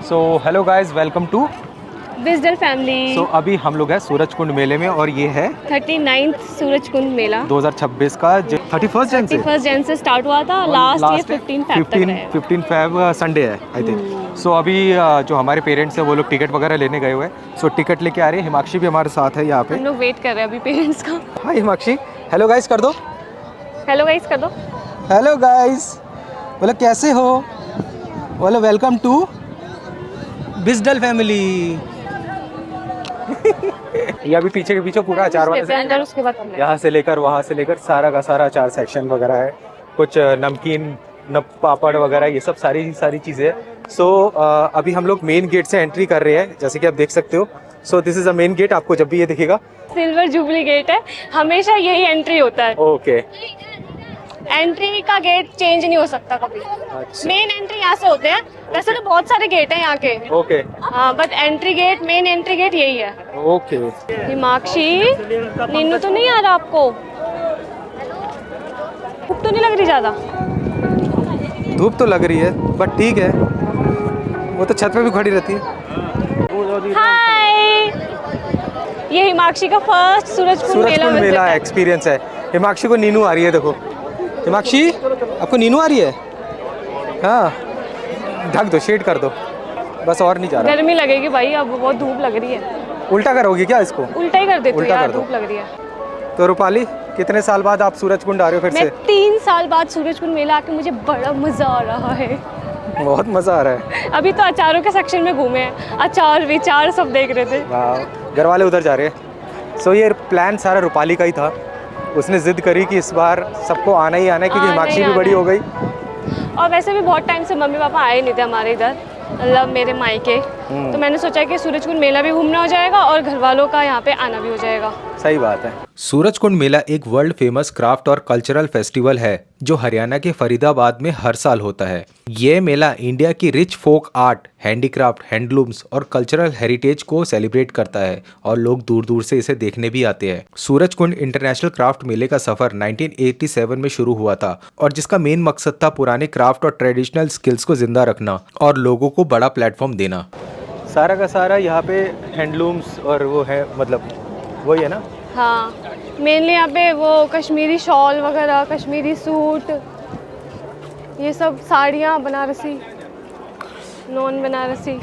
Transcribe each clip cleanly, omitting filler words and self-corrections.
So hello guys, welcome to विजडल family. So अभी हम लोग हैं सूरज कुंड मेले में और ये है 39th सूरज कुंड मेला 2026 का 31 जन से 31 जन से स्टार्ट हुआ था। लास्ट ये 15 फेब तक रहेगा। 15 फेब संडे है आई थिंक। सो अभी जो हमारे पेरेंट्स हैं वो लोग टिकट वगैरह लेने गए हुए हैं। सो टिकट लेके आ रहे हैं। हिमाक्षी भी हमारे साथ है यहाँ पे। हम लोग वेट कर रहे हैं अभी पेरेंट्स का। हाय हिमाक्षी, हेलो गाइस कर दो। हेलो गाइस कर दो। हेलो गाइस, बोलो कैसे हो, बोलो वेलकम टू विजडल फैमिली। ये अभी पीछे के पीछे पूरा अचार वाला अंदर उसके बाद यहाँ से लेकर वहाँ से लेकर सारा का सारा अचार सेक्शन वगैरह है। कुछ नमकीन पापड़ वगैरह ये सब सारी चीज़ें। सो अभी हम लोग मेन गेट से एंट्री कर रहे हैं, जैसे कि आप देख सकते हो। So this is a main gate. आपको जब भी ये दिखेगा सिल्वर जुबली गेट है, हमेशा यही एंट्री होता है। ओके। एंट्री का गेट चेंज नहीं हो सकता कभी। अच्छा। मेन एंट्री यहाँ से होते हैं। वैसे तो बहुत सारे गेट हैं यहाँ के। ओके। हाँ, but entry gate, main entry gate यही है। ओके। हिमाक्षी, नीनू तो नहीं आ रहा आपको? भूख तो नहीं लग रही ज्यादा? धूप तो लग रही है बट ठीक है, वो तो छत पे भी खड़ी रहती है। हाय, ये हिमाक्षी का फर्स्ट सूरज कुंड मेला एक्सपीरियंस है। हिमाक्षी को नीनू आ रही है, देखो हिमाक्षी आपको नीनू आ रही है। हाँ, ढक दो, शेड कर दो बस, और नहीं जा रहा। गर्मी लगेगी भाई, अब बहुत धूप लग रही है। उल्टा करोगी क्या इसको? उल्टा ही कर देती हूँ उल्टा यार, कर दो। धूप लग रही है। तो रूपाली, कितने साल बाद आप सूरज कुंड आ रहे हो फिर मैं से? 3 साल बाद सूरज कुंड मेला आके मुझे बड़ा मजा आ रहा है। बहुत मजा आ रहा है। अभी तो अचारों के सेक्शन में घूमे हैं, अचार विचार सब देख रहे थे। वाह, घर वाले उधर जा रहे हैं। सो ये प्लान सारा रूपाली का ही था। उसने जिद करी कि इस बार सबको आना ही आना है, क्योंकि हिमाक्षी भी बड़ी हो गई। और वैसे भी बहुत टाइम से मम्मी पापा आए नहीं थे हमारे इधर, मतलब मेरे मायके। तो मैंने सोचा कि सूरज कुंड मेला भी घूमना हो जाएगा और घर वालों का यहाँ पे आना भी हो जाएगा। सही बात है। सूरज कुंड मेला एक वर्ल्ड फेमस क्राफ्ट और कल्चरल फेस्टिवल है जो हरियाणा के फरीदाबाद में हर साल होता है। ये मेला इंडिया की rich folk art, handicraft, handlooms और कल्चरल हेरिटेज को सेलिब्रेट करता है और लोग दूर दूर से इसे देखने भी आते हैं। सूरज कुंड इंटरनेशनल क्राफ्ट मेले का सफर 1987 में शुरू हुआ था और जिसका मेन मकसद था पुराने क्राफ्ट और ट्रेडिशनल स्किल्स को जिंदा रखना और लोगों को बड़ा प्लेटफॉर्म देना। सारा का सारा यहाँ पे हैंडलूम्स और वो है, मतलब वही है ना। हाँ, मेनली यहाँ पे वो कश्मीरी शॉल वगैरह, कश्मीरी सूट, ये सब साड़ियाँ, बनारसी, नॉन बनारसी।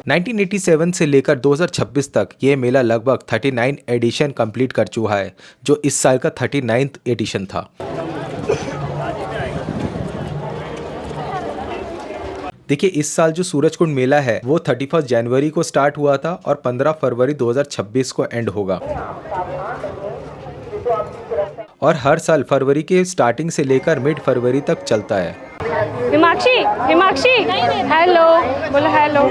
1987 से लेकर 2026 तक ये मेला लगभग 39 एडिशन कंप्लीट कर चुका है, जो इस साल का 39th एडिशन था। देखिए, इस साल जो सूरज कुंड मेला है वो 31 जनवरी को स्टार्ट हुआ था और 15 फरवरी 2026 को एंड होगा। और हर साल फरवरी के स्टार्टिंग से लेकर मिड फरवरी तक चलता है। हिमाक्षी, हिमाक्षी, हेलो, बोलो हेलो।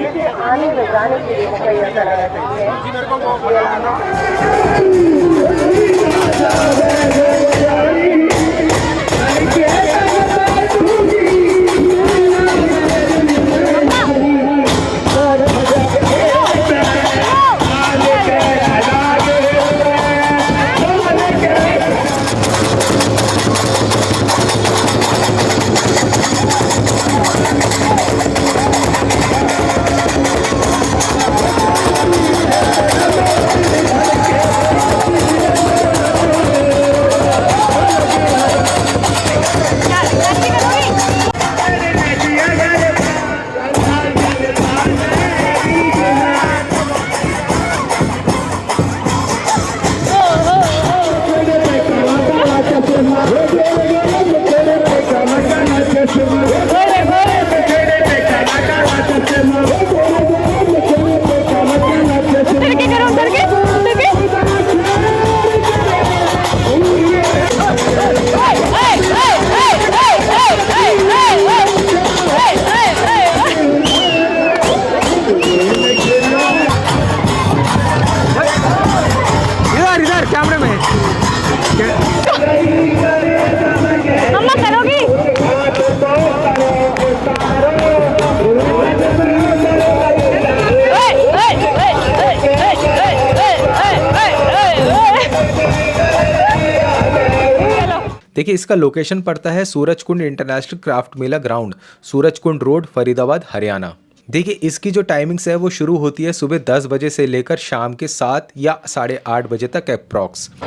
देखिए इसका लोकेशन पड़ता है सूरजकुंड इंटरनेशनल क्राफ्ट मेला ग्राउंड, सूरजकुंड रोड, फरीदाबाद, हरियाणा। देखिए इसकी जो टाइमिंग्स है वो शुरू होती है सुबह 10 बजे से लेकर शाम के 7 या 8:30 बजे तक अप्रॉक्स। तो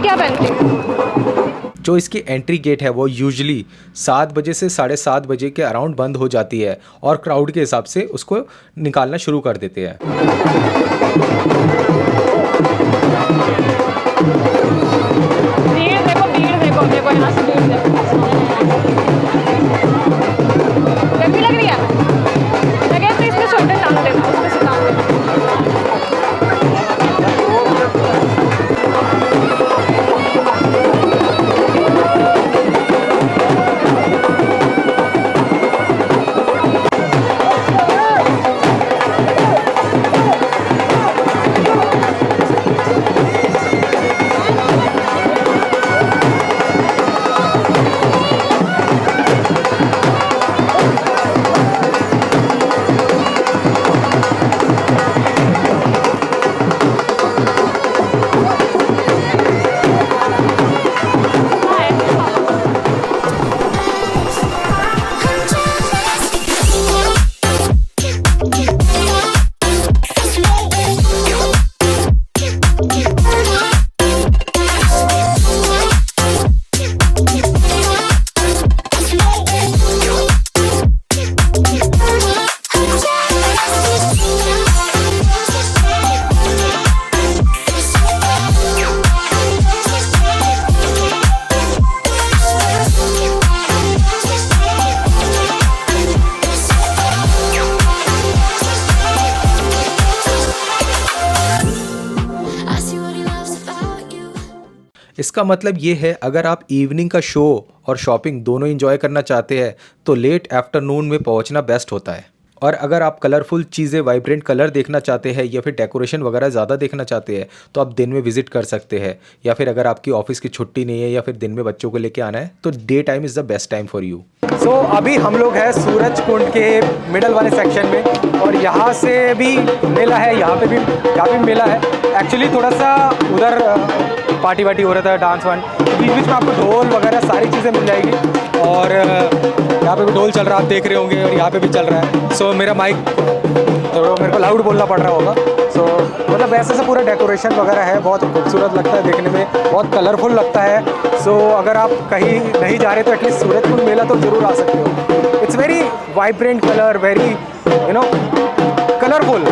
क्या पहनती हूँ? जो इसकी एंट्री गेट है वो यूजुअली 7 बजे से 7:30 बजे के अराउंड बंद हो जाती है और क्राउड के हिसाब से उसको निकालना शुरू कर देते हैं। भीड़ देखो यहाँ से भीड़ देखो। गर्मी लग रही है? लगे तो इसमें स्वेटर टांग देना, उसमें से टांग देना। इसका मतलब ये है अगर आप इवनिंग का शो और शॉपिंग दोनों एंजॉय करना चाहते हैं तो लेट आफ्टरनून में पहुंचना बेस्ट होता है। और अगर आप कलरफुल चीज़ें, वाइब्रेंट कलर देखना चाहते हैं या फिर डेकोरेशन वगैरह ज़्यादा देखना चाहते हैं तो आप दिन में विजिट कर सकते हैं, या फिर अगर आपकी ऑफिस की छुट्टी नहीं है या फिर दिन में बच्चों को लेके आना है तो day time is the best time for you. So अभी हम लोग हैं सूरजकुंड के मिडल वाले सेक्शन में और यहाँ से भी मेला है, यहाँ पे भी मेला है। एक्चुअली थोड़ा सा उधर पार्टी वार्टी हो रहा था, डांस वान, बीच बीच में आपको ढोल वगैरह सारी चीज़ें मिल जाएगी। और यहाँ पे भी ढोल चल रहा है, आप देख रहे होंगे, और यहाँ पे भी चल रहा है। सो मेरा माइक तो मेरे को लाउड बोलना पड़ रहा होगा। सो मतलब वैसे से पूरा डेकोरेशन वगैरह है, बहुत खूबसूरत लगता है देखने में, बहुत कलरफुल लगता है। सो अगर आप कहीं नहीं जा रहे तो एटलीस्ट सूरजकुंड मेला तो ज़रूर आ सकते हो। It's very vibrant colour, very colourful.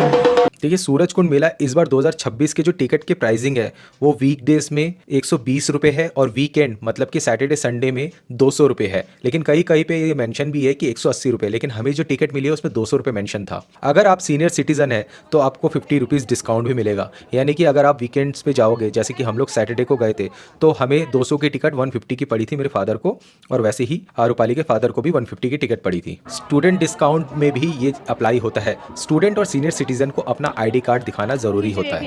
देखिए सूरजकुंड मेला इस बार 2026 के जो टिकट की प्राइसिंग है वो वीकडेज में 120 रुपये है और वीकेंड मतलब कि सैटरडे संडे में 200 रुपये है। लेकिन कहीं पे ये मेंशन भी है कि 180 रुपये, लेकिन हमें जो टिकट मिली है उसमें 200 रुपये मेंशन था। अगर आप सीनियर सिटीजन है तो आपको 50 रुपीज़ डिस्काउंट भी मिलेगा, यानी कि अगर आप वीकेंड्स पे जाओगे, जैसे कि हम लोग सैटरडे को गए थे तो हमें 200 की टिकट 150 की पड़ी थी मेरे फादर को, और वैसे ही रूपाली के फादर को भी 150 की टिकट पड़ी थी। स्टूडेंट डिस्काउंट में भी ये अप्लाई होता है। स्टूडेंट और सीनियर सिटीजन को अपना ID कार्ड दिखाना जरूरी होता है।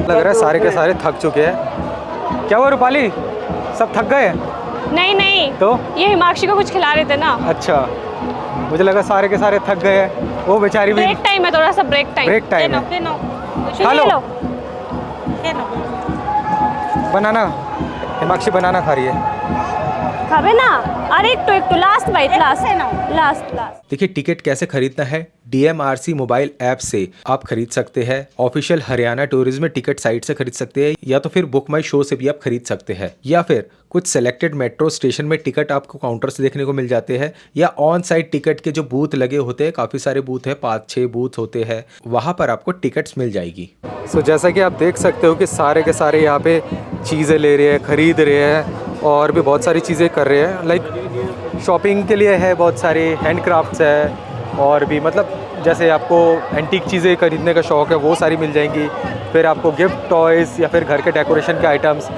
लग रहा है सारे के सारे थक चुके हैं। क्या हुआ रूपाली, सब थक गए? नहीं तो ये हिमाक्षी को कुछ खिला रहे थे ना। अच्छा, मुझे लगा सारे के सारे थक गए हैं। वो बेचारी भी। ब्रेक टाइम है, थोड़ा सा ब्रेक टाइम। हेलो, बनाना, हिमाक्षी बनाना खा रही है। खाबे ना। अरे एक तो लास्ट बाइट, लास्ट। देखिए टिकट कैसे खरीदना है, DMRC मोबाइल ऐप से आप खरीद सकते हैं, official Haryana tourism ticket site से खरीद सकते हैं, या तो फिर बुक माई शो से भी आप खरीद सकते हैं, या फिर कुछ सेलेक्टेड मेट्रो स्टेशन में टिकट आपको काउंटर से देखने को मिल जाते हैं, या ऑन साइट टिकट के जो बूथ लगे होते हैं, काफ़ी सारे बूथ है, 5-6 बूथ होते हैं, वहाँ पर आपको टिकट्स मिल जाएगी। सो जैसा कि आप देख सकते हो कि सारे के सारे यहाँ पे चीज़ें ले रहे हैं, ख़रीद रहे हैं, और भी बहुत सारी चीज़ें कर रहे हैं। लाइक शॉपिंग के लिए है, बहुत सारे हैंडक्राफ्ट्स है, और भी मतलब जैसे आपको एंटीक चीज़ें खरीदने का शौक़ है वो सारी मिल जाएंगी। फिर आपको गिफ्ट टॉयज़ या फिर घर के डेकोरेशन के आइटम्स,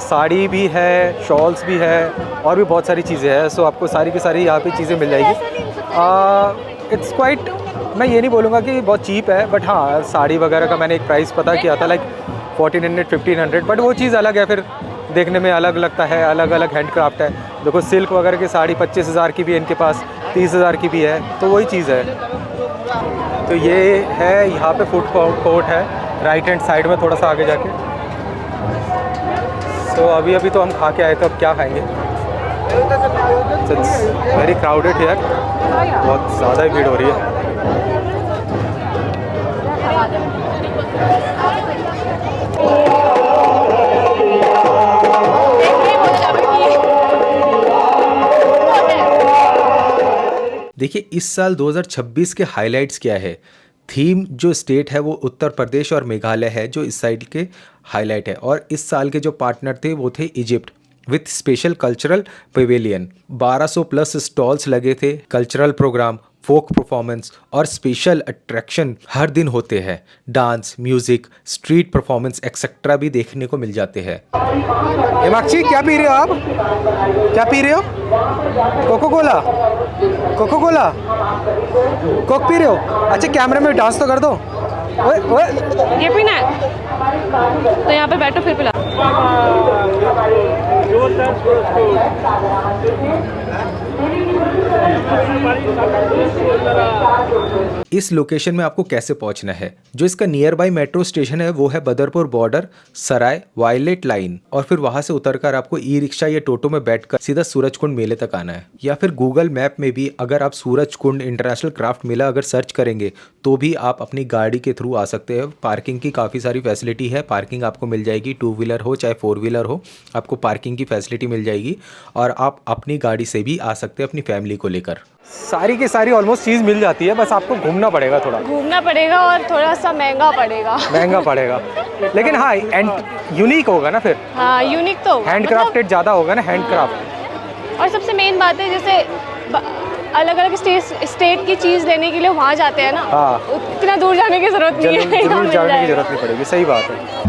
साड़ी भी है, शॉल्स भी है, और भी बहुत सारी चीज़ें हैं। सो आपको सारी की सारी यहाँ पे चीज़ें मिल जाएगी। इट्स क्वाइट, मैं ये नहीं बोलूँगा कि बहुत चीप है, बट हाँ साड़ी वगैरह का मैंने एक प्राइस पता किया था, लाइक 1400-1500, बट वो चीज़ अलग है। फिर देखने में अलग लगता है, अलग अलग हैंडक्राफ्ट है। देखो सिल्क वगैरह की साड़ी 25,000 की भी है इनके पास, 30,000 की भी है, तो वही चीज़ है। तो ये है यहाँ पे फूड कोर्ट है राइट हैंड साइड में थोड़ा सा आगे जाके। तो अभी तो हम खा के आए थे, अब क्या खाएंगे। वेरी क्राउडेड हियर, बहुत ज़्यादा ही भीड़ हो रही है। देखिए इस साल 2026 के हाइलाइट्स क्या है। थीम जो स्टेट है वो उत्तर प्रदेश और मेघालय है, जो इस साइड के हाईलाइट है। और इस साल के जो पार्टनर थे वो थे Egypt with special cultural pavilion. 1200 plus stalls लगे थे, कल्चरल प्रोग्राम, फोक परफॉर्मेंस और स्पेशल अट्रैक्शन हर दिन होते हैं। Dance, music, street performance etcetera भी देखने को मिल जाते हैं। हिमाक्षी क्या पी रहे हो आप? क्या पी रहे हो? Coca Cola? Coca Cola? Coke पी रहे हो? अच्छा कैमरे में डांस तो कर दो। ओए ओए ये पीना है तो यहाँ पे बैठो फिर पिला। इस लोकेशन में आपको कैसे पहुंचना है? जो इसका नियर बाई मेट्रो स्टेशन है वो है बदरपुर बॉर्डर सराय वायलेट लाइन, और फिर वहां से उतरकर आपको ई रिक्शा या टोटो में बैठकर सीधा सूरजकुंड मेले तक आना है। या फिर गूगल मैप में भी अगर आप सूरजकुंड इंटरनेशनल क्राफ्ट मेला अगर सर्च करेंगे तो भी आप अपनी गाड़ी के थ्रू आ सकते हैं। पार्किंग की काफ़ी सारी फैसिलिटी है, पार्किंग आपको मिल जाएगी, 2 व्हीलर हो चाहे 4 व्हीलर हो, आपको पार्किंग की फैसिलिटी मिल जाएगी। और आप अपनी गाड़ी से भी आ सकते हैं अपनी फैमिली को लेकर। सारी की सारी ऑलमोस्ट चीज़ मिल जाती है, बस आपको घूमना पड़ेगा, थोड़ा घूमना पड़ेगा और थोड़ा सा महंगा पड़ेगा। महंगा पड़ेगा, लेकिन हाँ एंड यूनिक होगा ना फिर। हाँ यूनिक तो हैंडक्राफ्टेड ज़्यादा होगा ना, हैंडक्राफ्ट। और सबसे मेन बात है जैसे अलग अलग स्टेट की चीज़ लेने के लिए वहाँ जाते हैं ना, हाँ। उतना दूर जाने की ज़रूरत नहीं है, यहाँ जरूर मिल जाने की जाएगा। जरूरत नहीं पड़ेगी, सही बात है।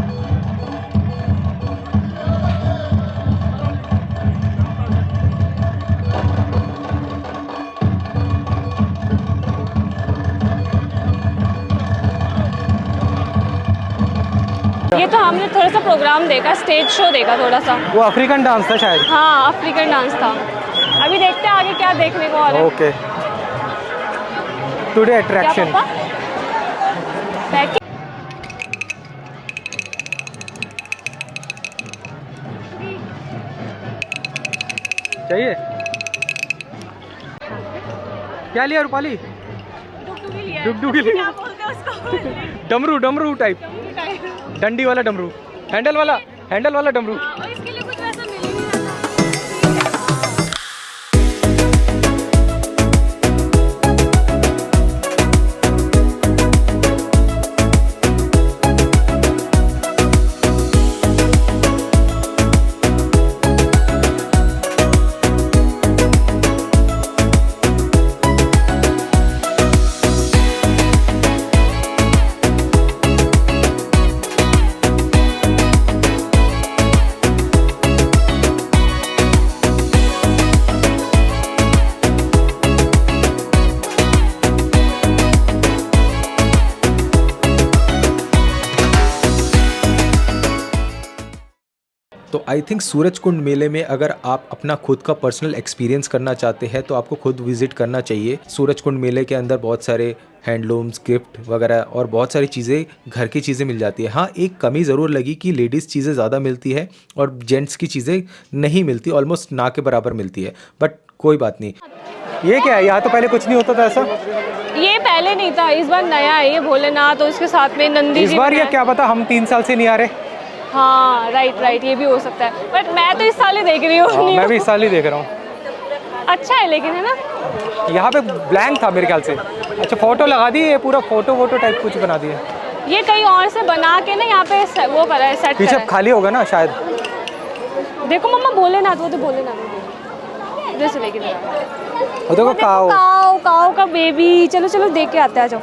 ये तो हमने थोड़ा सा प्रोग्राम देखा, स्टेज शो देखा थोड़ा सा। वो अफ्रीकन डांस था शायद। हाँ अफ्रीकन डांस था। अभी देखते हैं आगे क्या देखने को आ रहा है। ओके टुडे क्या अट्रैक्शन। पापा? बैठ के चाहिए क्या लिया रूपाली? डुगडुगी लिया। क्या बोलते हैं उसको? डमरू, डमरू टाइप, डंडी वाला डमरू, हैंडल वाला डमरू। और इसके लिए कुछ वैसा मिल ही नहीं रहा। तो आई थिंक सूरजकुंड मेले में अगर आप अपना खुद का पर्सनल एक्सपीरियंस करना चाहते हैं तो आपको खुद विजिट करना चाहिए। सूरजकुंड मेले के अंदर बहुत सारे हैंडलूम्स, गिफ्ट वगैरह और बहुत सारी चीज़ें, घर की चीज़ें मिल जाती है। हाँ एक कमी ज़रूर लगी कि लेडीज़ चीज़ें ज़्यादा मिलती है और जेंट्स की चीज़ें नहीं मिलती, ऑलमोस्ट ना के बराबर मिलती है, बट कोई बात नहीं। ये क्या है? यहाँ तो पहले कुछ नहीं होता था ऐसा। ये पहले नहीं था, इस बार नया है ये भोलेनाथ, तो उसके साथ में नंदी इस जी बार भी ये है। क्या पता, हम 3 साल से नहीं आ रहे। हाँ राइट ये भी हो सकता है, बट मैं तो इस साल ही देख रही हूँ। हाँ, मैं भी इस साल ही देख रहा हूँ। अच्छा है लेकिन, है ना? यहाँ पे ब्लैंक था मेरे ख्याल से। अच्छा फोटो लगा दी, ये पूरा फोटो टाइप कुछ बना दिया। ये कहीं और से बना के ना यहाँ पे वो करा है, सेट पीछे करा खाली होगा ना शायद। है। देखो मम्मा भोलेनाथ, वो तो भोलेनाथ जैसे लेके वो देखो काओ। काओ का बेबी। चलो देख के आते हैं, आ जाओ।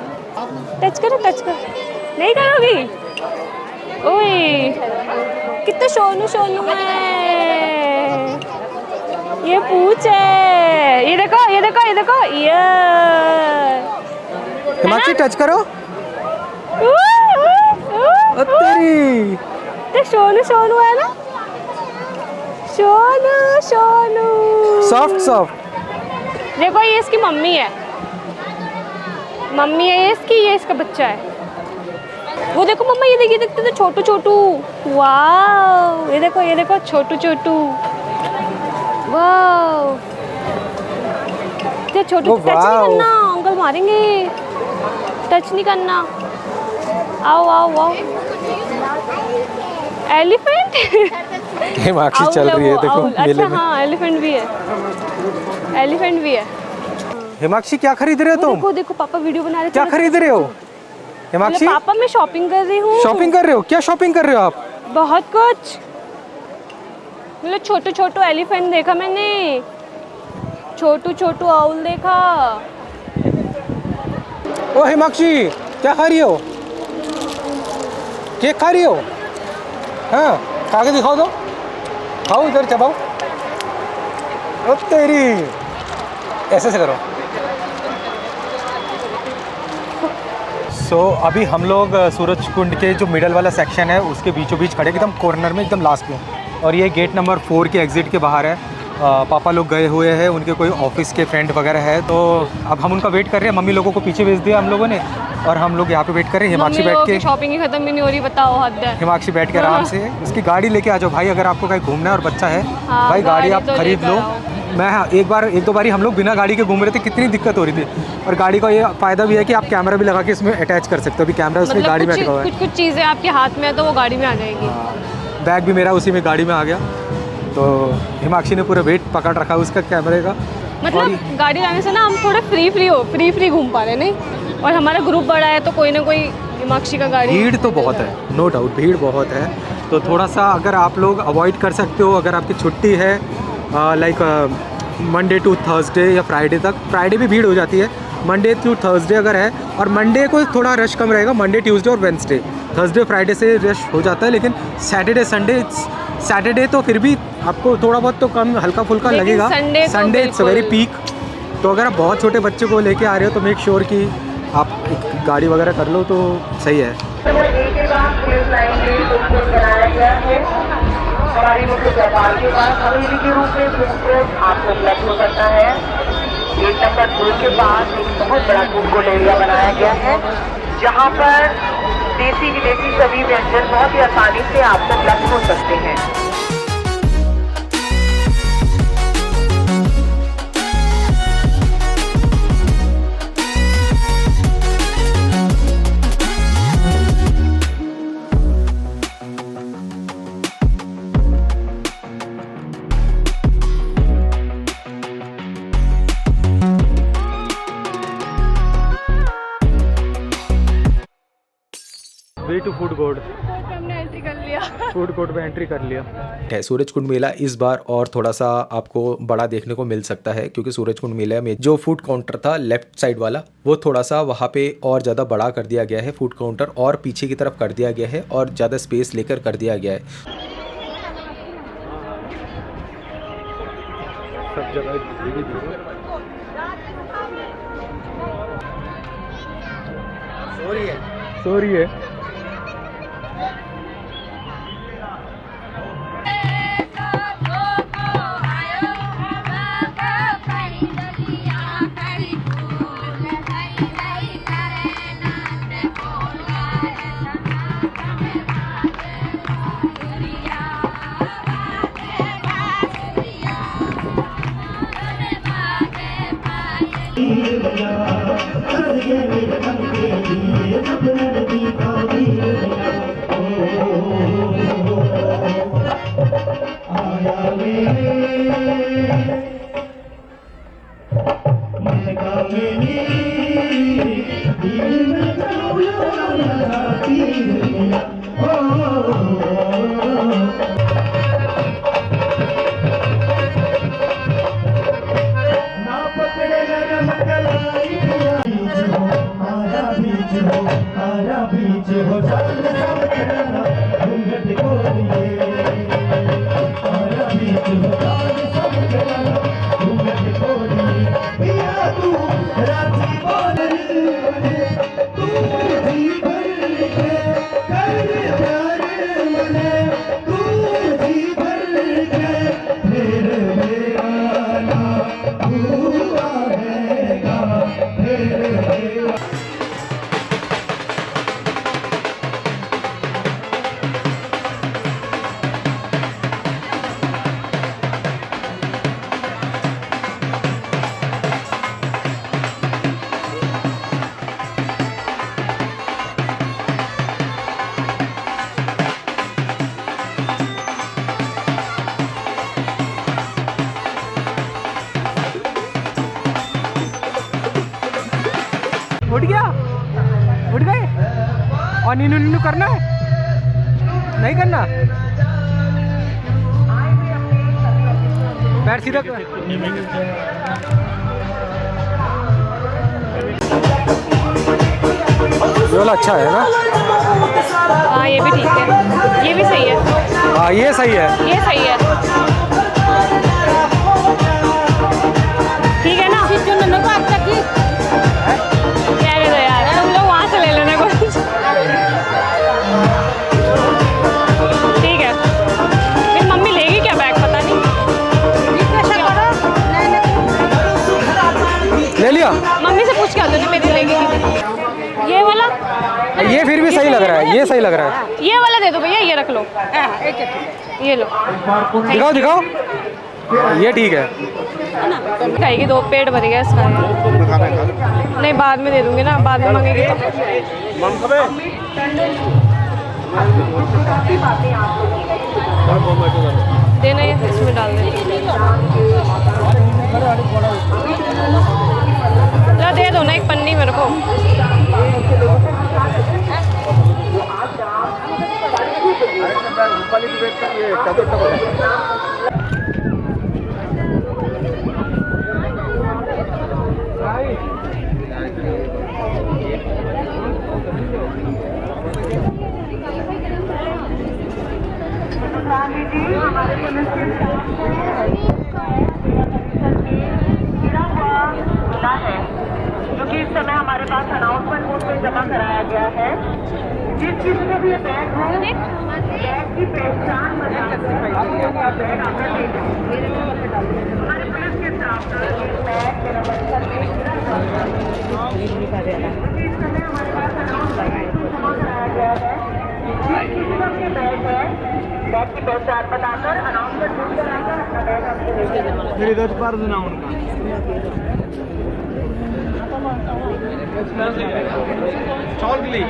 टच करो नहीं करोगी? ओए कितना सोनू है। ये पूछ है, ये देखो ये हिमाक्षी टच करो। तेरी सोनू है ना। सोनू। Soft soft. देखो ये इसकी मम्मी है, मम्मी है ये इसकी, ये इसका बच्चा है। वो देखो मम्मा, ये देखिए, देखते तो छोटू छोटू। वाह, ये देखो छोटू छोटू। वाह, ये छोटू, टच नहीं करना, अंकल मारेंगे, टच नहीं करना। आओ आओ आओ। एलिफेंट हिमाक्षी चल रही है देखो मेले अच्छा में। हाँ, एलिफेंट भी है, एलिफेंट भी है। हिमाक्षी क्या खरीद रहे हो तुम? देखो देखो पापा वीडियो बना रहे। क्या खरीद रहे हो हिमाक्षी? पापा मैं शॉपिंग कर रही हूँ। शॉपिंग कर रहे हो? क्या शॉपिंग कर रहे हो आप? बहुत कुछ, मतलब छोटू छोटू एलिफेंट देखा मैंने, छोटू छोटू आउल देखा। ओ हिमाक्षी, क्या खा रही हो? केक खा रही हो? हाँ, खा के दिखाओ तो, खाओ, इधर चबाओ। ओ तेरी, ऐसे से करो। सो अभी हम लोग सूरज कुंड के जो मिडल वाला सेक्शन है उसके बीचों बीच खड़े, एकदम कॉर्नर में, एकदम लास्ट में। और ये गेट नंबर 4 के एग्ज़िट के बाहर है। पापा लोग गए हुए हैं, उनके कोई ऑफिस के फ्रेंड वगैरह है, तो अब हम उनका वेट कर रहे हैं। मम्मी लोगों को पीछे भेज दिया हम लोगों ने और हम लोग यहाँ पे वेट कर रहे हैं। हिमाक्षी बैठ के, शॉपिंग ही खत्म भी नहीं हो रही, बताओ हद है। हिमाक्षी बैठ के आराम से उसकी गाड़ी लेके आ जाओ भाई। अगर आपको कहीं घूमना है और बच्चा है, हाँ, भाई गाड़ी आप तो खरीद लो। मैं एक दो बारी हम लोग बिना गाड़ी के घूम रहे थे, कितनी दिक्कत हो रही थी। और गाड़ी का ये फ़ायदा भी है कि आप कैमरा भी लगा के इसमें अटैच कर सकते हो। अभी कैमरा उसमें गाड़ी में अटका हुआ है। कुछ चीज़ें आपके हाथ में है तो वो गाड़ी में आ जाएगी। बैग भी मेरा उसी में गाड़ी में आ गया। तो हिमाक्षी ने पूरा वेट पकड़ रखा है उसका कैमरे का। मतलब गाड़ी लाने से ना हम थोड़ा फ्री घूम पा रहे हैं, नहीं? और हमारा ग्रुप बड़ा है तो कोई ना कोई हिमाक्षी का गाड़ी। भीड़ तो बहुत है, नो डाउट भीड़ बहुत है। तो थोड़ा सा अगर आप लोग अवॉइड कर सकते हो, अगर आपकी छुट्टी है लाइक मंडे टू थर्सडे या फ्राइडे तक, फ्राइडे भी भीड़ हो जाती है, मंडे टू थर्सडे अगर है, और मंडे को थोड़ा रश कम रहेगा, मंडे ट्यूसडे और वेंसडे। थर्सडे फ्राइडे से रश हो जाता है, लेकिन सैटरडे तो फिर भी आपको थोड़ा बहुत तो कम हल्का फुल्का लगेगा। Sunday it's very peak. तो अगर आप बहुत छोटे बच्चे को लेके आ रहे हो तो मेक श्योर कि आप एक गाड़ी वगैरह कर लो तो सही है। हमारी मुख्य व्यापार के पास हवेली के रूप में फूड कोर्ट आपको उपलब्ध हो सकता है। गेट नंबर 2 के पास एक बहुत बड़ा फूड कोर्ट एरिया बनाया गया है, जहां पर देसी विदेशी सभी व्यंजन बहुत ही आसानी से आपको उपलब्ध हो सकते हैं। वे टू फूड कोर्ट, हमने एंट्री कर लिया। फूड कोर्ट में एंट्री कर लिया है। सूरज कुंड मेला इस बार और थोड़ा सा आपको बड़ा देखने को मिल सकता है, क्योंकि सूरज कुंड मेला में जो फूड काउंटर था लेफ्ट साइड वाला, वो थोड़ा सा वहाँ पे और ज़्यादा बड़ा कर दिया गया है। फूड काउंटर और पीछे की तरफ कर दिया गया है और ज़्यादा स्पेस लेकर कर दिया गया है। सब जगह सो रही है। और नीनू नीनू करना है, नहीं करना, पैर सीधा कर। ये वाला अच्छा है ना? हाँ ये भी ठीक है, ये भी सही है। हाँ ये सही है, ये सही है, ठीक है ना? क्या दे दो यार, तुम लोग वहाँ से ले लेना कुछ। ठीक है, फिर मम्मी लेगी क्या बैग पता नहीं। ले लिया। मम्मी से पूछ के आते थे मेरी लेगी कि नहीं। ये वाला, ये फिर भी सही लग रहा है, ये सही लग रहा है। ये वाला दे दो भैया, ये रख लो, ये लो। दिखाओ दिखाओ, ये ठीक है। खाएगी, 2 पेट भर गया इसका। नहीं बाद में दे दूंगी ना, बाद में मांगेगी तो। देना ये, इसमें डाल दे। ला दे दो ना एक पन्नी मेरे को। जो कि इस समय हमारे पास अनाउंसमेंट बोर्ड में जमा कराया गया है। जिस चीज में भी ये बैग है, बैग की पहचान बताने बैग आपका नहीं है। हमारे पुलिस के स्टाफ का बैग मेरा बच्चा इस समय हमारे पास अनाउंसमेंट जमा कराया गया है। जिस चीज का ये बैग है, बैग की पहचान बताकर अनाउंसमेंट बोर्ड कराकर अपना बैग आपको लेके जाना। मेरी 10 बार देना उनका स्टॉल के लिए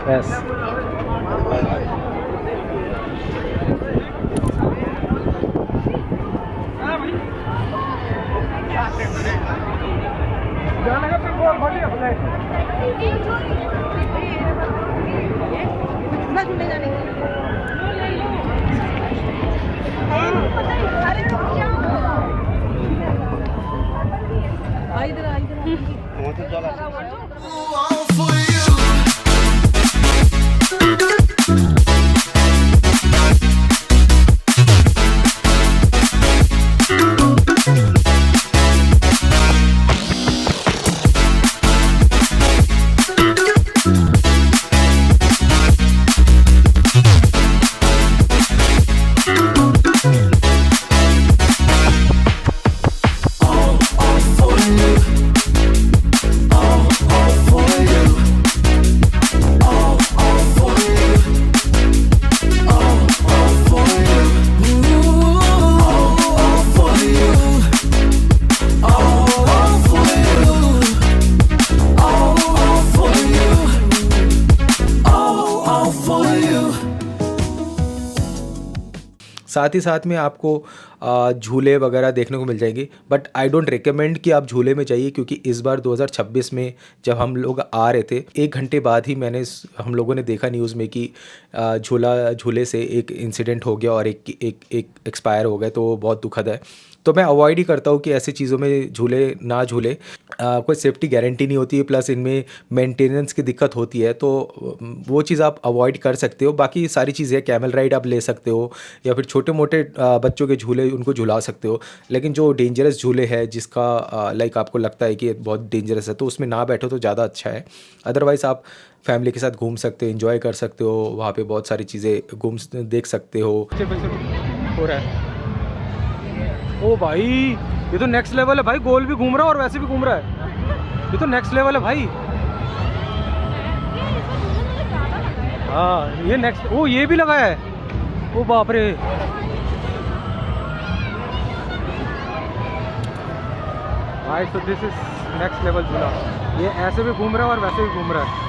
यस। साथ ही साथ में आपको झूले वगैरह देखने को मिल जाएंगे, बट आई डोंट रिकमेंड कि आप झूले में जाइए, क्योंकि इस बार 2026 में जब हम लोग आ रहे थे 1 घंटे बाद ही हम लोगों ने देखा न्यूज़ में कि झूले से एक इंसिडेंट हो गया और एक एक्सपायर हो गए, तो वो बहुत दुखद है। तो मैं अवॉइड ही करता हूँ कि ऐसी चीज़ों में झूले ना झूले। कोई सेफ्टी गारंटी नहीं होती है, प्लस इनमें मेंटेनेंस की दिक्कत होती है, तो वो चीज़ आप अवॉइड कर सकते हो। बाकी सारी चीज़ें कैमल राइड आप ले सकते हो, या फिर छोटे मोटे बच्चों के झूले उनको झुला सकते हो। लेकिन जो डेंजरस झूले है जिसका लाइक आपको लगता है कि बहुत डेंजरस है, तो उसमें ना बैठो तो ज़्यादा अच्छा है। अदरवाइज़ आप फैमिली के साथ घूम सकते हो, एंजॉय कर सकते हो, वहाँ पे बहुत सारी चीज़ें देख सकते हो। हो रहा है ओ भाई, ये तो नेक्स्ट लेवल है भाई। गोल भी घूम रहा है और वैसे भी घूम रहा है, ये तो नेक्स्ट लेवल है भाई। हाँ ये नेक्स्ट, ओ ये भी लगा है, ओ बाप रे। भाई तो दिस इज नेक्स्ट लेवल झूला। ये ऐसे भी घूम रहा है और वैसे भी घूम रहा है।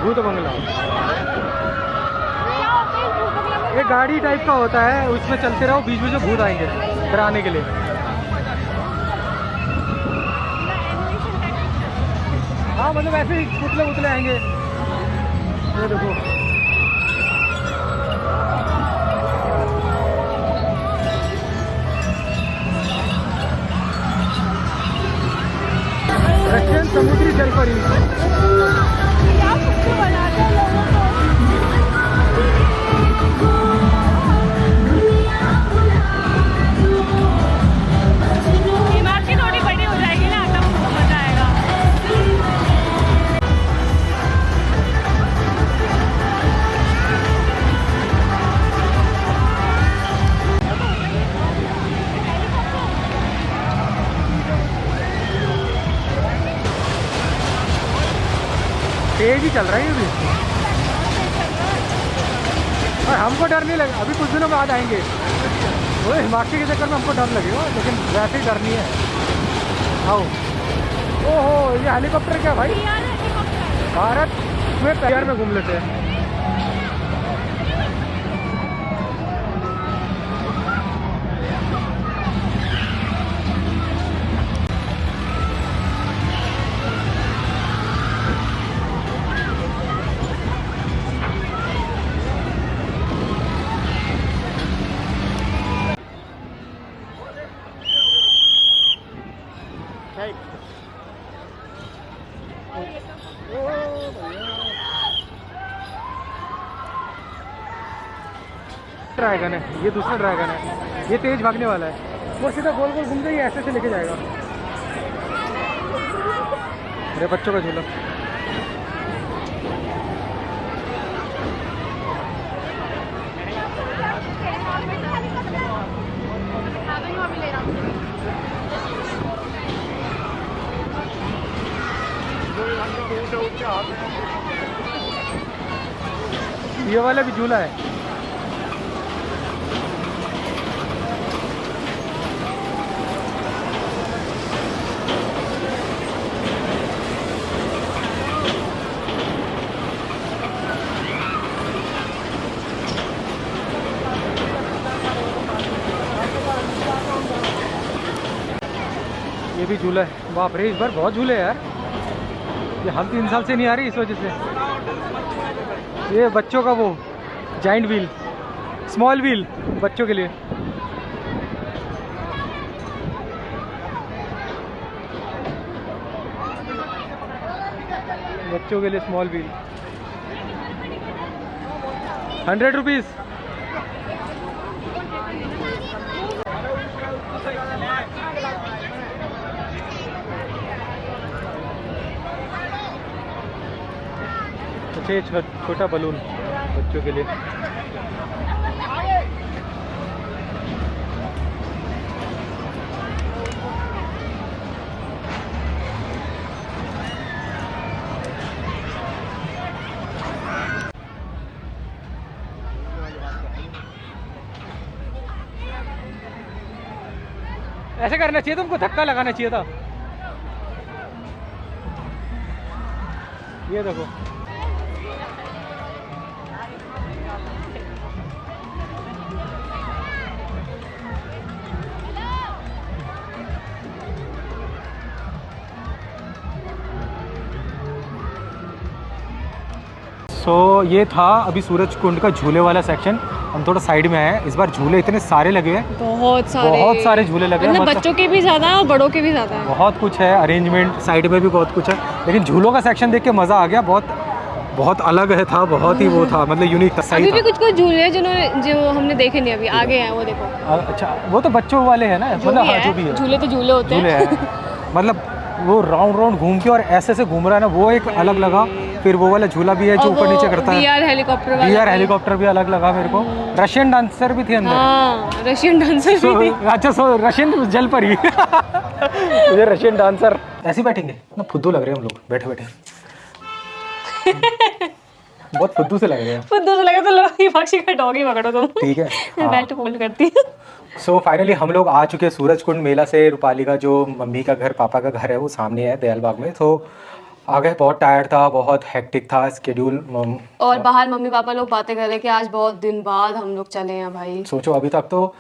भूत बंगला, एक गाड़ी टाइप का होता है, उसमें चलते रहो, बीच में जो भूत आएंगे डराने के लिए। हाँ मतलब ऐसे ही पुतले पुतले आएंगे। ये देखो रशियन समुद्री जल परी। दिमाग की थोड़ी बड़ी हो जाएगी ना तब मजा आएगा। तेज ही चल रहा है ये भी, और हमको डर नहीं लगा। अभी कुछ दिनों बाद आएंगे वो हिमाचल के चक्कर में हमको डर लगेगा, लेकिन वैसे ही डर नहीं है। आओ। ओहो ये हेलीकॉप्टर क्या भाई, भारत में पैर में घूम लेते हैं। ड्रैगन है, ये दूसरा ड्रैगन है, ये तेज भागने वाला है, वो सीधा गोल गोल घूम के ऐसे से लेके जाएगा। अरे बच्चों का झूला। ये वाला भी झूला है। ये भी झूला है। बाप रे इस बार बहुत झूले हैं यार, ये हम 3 साल से नहीं आ रही इस वजह से। ये बच्चों का वो जाइंट व्हील, स्मॉल व्हील बच्चों के लिए। बच्चों के लिए स्मॉल व्हील 100 रुपीज़। अच्छा ये छोटा बलून बच्चों के लिए। ऐसे करना चाहिए, तुमको धक्का लगाना चाहिए था। ये देखो ये था अभी सूरज कुंड का झूले वाला सेक्शन। हम थोड़ा साइड में आए हैं। इस बार झूले इतने सारे लगे हैं, बहुत सारे झूले लगे हैं, मतलब बच्चों के भी ज़्यादा है और बड़ों के भी ज़्यादा है। बहुत कुछ है, अरेंजमेंट साइड में भी बहुत कुछ है। लेकिन झूलों का सेक्शन देख के मज़ा आ गया, बहुत अलग है था, बहुत ही वो था, मतलब यूनिक था, सही अभी था। भी कुछ झूले जो हमने देखे नहीं, अभी आगे हैं वो देखो। अच्छा वो तो बच्चों वाले हैं ना, मतलब हाँ जो भी है झूले तो झूले होते हैं। मतलब वो राउंड घूम के और ऐसे से घूम रहा है ना, वो एक अलग लगा। फिर वो वाला झूला भी है जो ऊपर नीचे करता है, VR हेलीकॉप्टर भी अलग लगा मेरे को। रशियन डांसर भी थे अंदर। हाँ, रशियन डांसर भी थी। अच्छा रशियन जल पर ही मुझे रशियन डांसर। ऐसे बैठेंगे ना, फुद्दू लग रहे हैं हम लोग बैठे बैठे। बहुत फुद्दू से लग रहे हैं। फुद्दू से लगे तो लोग पक्षी का डॉग ही पकड़ो तुम। ठीक है बेल्ट फोल्ड करती है। सो फाइनली हम लोग आ चुके हैं सूरज कुंड मेला से। रूपाली का जो मम्मी का घर, पापा का घर है वो सामने है दयाल बाग में। तो आ गए, बहुत टायर्ड था, बहुत हेक्टिक था स्केड्यूल। और बाहर मम्मी पापा लोग बातें कर रहे हैं कि आज बहुत दिन बाद हम लोग चले हैं भाई। सोचो अभी तक तो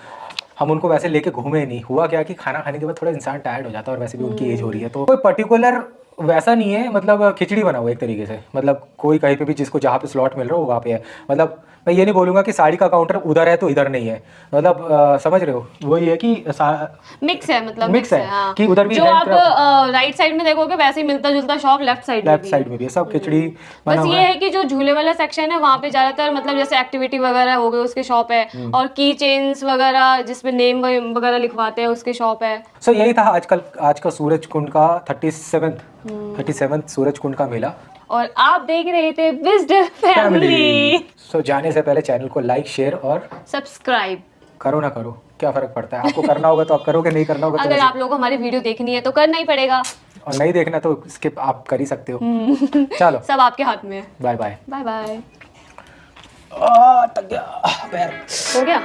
हम उनको वैसे लेके घूमे ही नहीं। हुआ क्या कि खाना खाने के बाद थोड़ा इंसान टायर्ड हो जाता है, और वैसे भी उनकी एज हो रही है, तो कोई पर्टिकुलर वैसा नहीं है, मतलब खिचड़ी बना हुआ एक तरीके से, मतलब कोई कहीं पे भी जिसको जहाँ पे स्लॉट मिल रहा हो वहाँ पे है। मतलब मैं ये नहीं बोलूँगा कि साड़ी का काउंटर उधर है तो इधर नहीं है, मतलब समझ रहे हो, वही है कि मिक्स है, मतलब मिक्स है हाँ। कि उधर भी जो आप राइट साइड में देखोगे वैसे ही मिलता जुलता शॉप लेफ्ट साइड में लेफ्ट भी है। साइड में भी है, सब खिचड़ी बना बस हुआ ये है। है कि जो झूले वाला सेक्शन है वहाँ पे ज्यादातर मतलब जैसे एक्टिविटी वगैरह हो गई उसके शॉप है, और की चेन्स वगैरह जिसपे नेम वगैरह लिखवाते हैं उसके शॉप है। सो यही था आज का सूरज कुंड का 37th सूरज कुंड का मेला। और आप देख रहे थे विज़डम फैमिली। सो जाने से पहले चैनल को लाइक शेयर और सब्सक्राइब करो ना करो, क्या फर्क पड़ता है, आपको करना होगा तो आप करोगे, नहीं करना होगा तो अगर वैसे। आप लोगों को हमारी वीडियो देखनी है तो करना ही पड़ेगा, और नहीं देखना तो स्किप आप कर ही सकते हो। चलो सब आपके हाथ में है। Bye bye. Bye bye. थक गया पैर। हो गया।